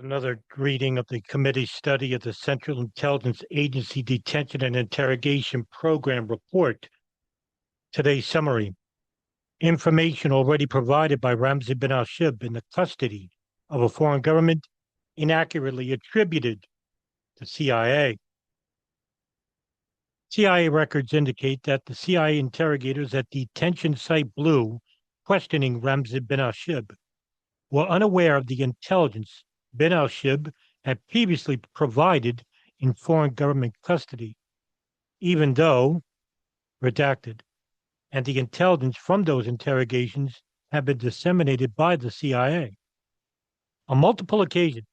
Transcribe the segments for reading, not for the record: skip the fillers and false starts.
Another reading of the committee study of the Central Intelligence Agency Detention and Interrogation Program report. Today's summary. Information already provided by Ramzi bin Al-Shibh in the custody of a foreign government inaccurately attributed to CIA. CIA records indicate that the CIA interrogators at Detention Site Blue questioning Ramzi bin Al-Shibh were unaware of the intelligence bin Al-Shibh had previously provided in foreign government custody, even though redacted, and the intelligence from those interrogations had been disseminated by the CIA. On multiple occasions,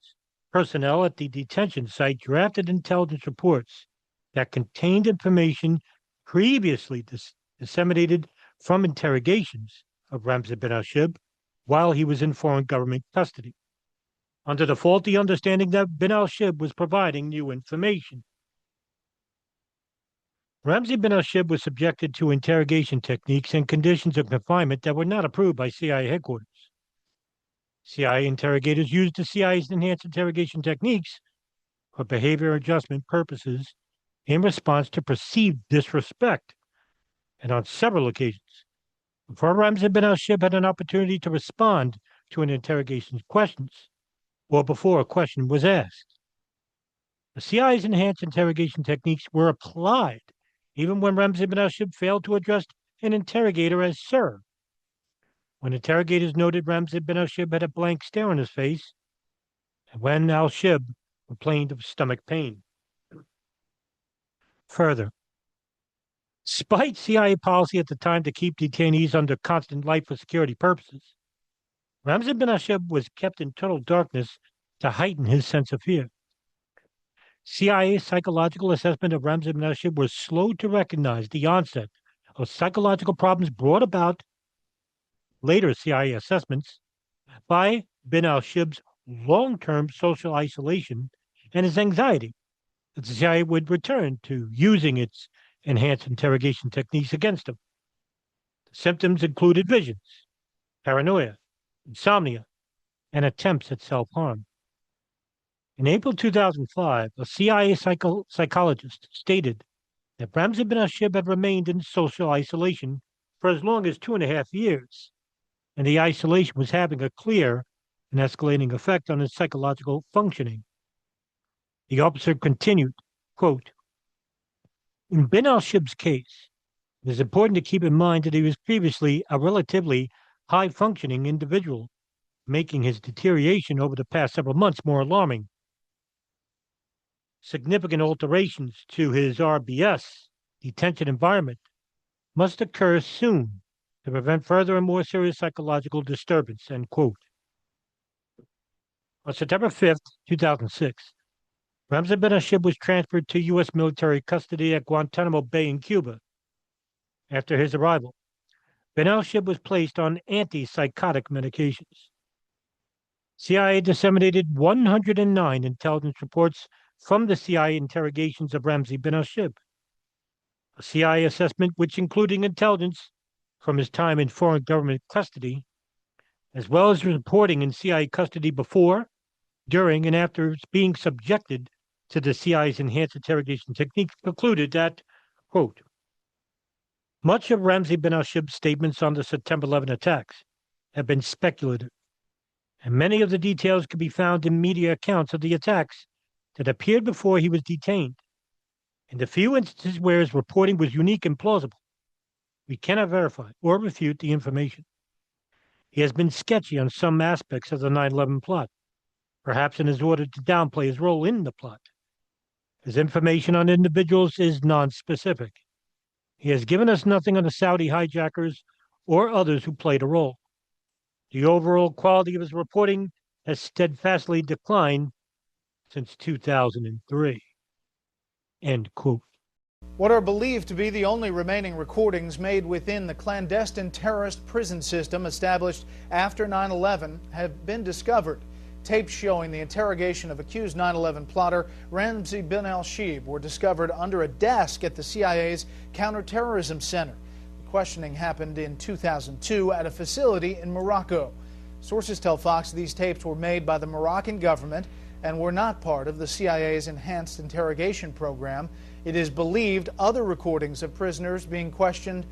personnel at the detention site drafted intelligence reports that contained information previously disseminated from interrogations of Ramzi bin Al-Shibh while he was in foreign government custody, under the faulty understanding that bin Al-Shibh was providing new information. Ramzi bin Al-Shibh was subjected to interrogation techniques and conditions of confinement that were not approved by CIA headquarters. CIA interrogators used the CIA's enhanced interrogation techniques for behavior adjustment purposes in response to perceived disrespect, and on several occasions, before Ramzi bin Al-Shibh had an opportunity to respond to an interrogation's questions, or before a question was asked. The CIA's enhanced interrogation techniques were applied even when Ramzi bin Al-Shibh failed to address an interrogator as sir. When interrogators noted Ramzi bin Al-Shibh had a blank stare on his face, and when Al-Shibh complained of stomach pain. Further, despite CIA policy at the time to keep detainees under constant light for security purposes, Ramzi bin Al-Shibh was kept in total darkness to heighten his sense of fear. CIA's psychological assessment of Ramzi bin Al-Shibh was slow to recognize the onset of psychological problems brought about later CIA assessments by bin Al-Shibh's long-term social isolation and his anxiety that the CIA would return to using its enhanced interrogation techniques against him. The symptoms included visions, paranoia, insomnia, and attempts at self-harm. In April 2005, a CIA psychologist stated that Ramzi bin Al-Shibh had remained in social isolation for as long as 2.5 years, and the isolation was having a clear and escalating effect on his psychological functioning. The officer continued, quote, "In bin Al-Shibh's case, it is important to keep in mind that he was previously a relatively high-functioning individual, making his deterioration over the past several months more alarming. Significant alterations to his RBS, detention environment, must occur soon to prevent further and more serious psychological disturbance," end quote. On September 5th, 2006, Ramzi bin Al-Shibh was transferred to U.S. military custody at Guantanamo Bay in Cuba. After his arrival, bin Al-Shibh was placed on antipsychotic medications. CIA disseminated 109 intelligence reports from the CIA interrogations of Ramzi bin Al-Shibh. A CIA assessment which included intelligence from his time in foreign government custody, as well as reporting in CIA custody before, during, and after being subjected to the CIA's enhanced interrogation techniques, concluded that, quote, "Much of Ramzi bin Al-Shibh's statements on the September 11 attacks have been speculative, and many of the details can be found in media accounts of the attacks that appeared before he was detained. In the few instances where his reporting was unique and plausible, we cannot verify or refute the information. He has been sketchy on some aspects of the 9/11 plot, perhaps in his order to downplay his role in the plot. His information on individuals is non-specific. He has given us nothing on the Saudi hijackers or others who played a role. The overall quality of his reporting has steadfastly declined since 2003." End quote. What are believed to be the only remaining recordings made within the clandestine terrorist prison system established after 9/11 have been discovered. Tapes showing the interrogation of accused 9/11 plotter Ramzi bin Al-Shibh were discovered under a desk at the CIA's Counterterrorism Center. The questioning happened in 2002 at a facility in Morocco. Sources tell Fox these tapes were made by the Moroccan government and were not part of the CIA's enhanced interrogation program. It is believed other recordings of prisoners being questioned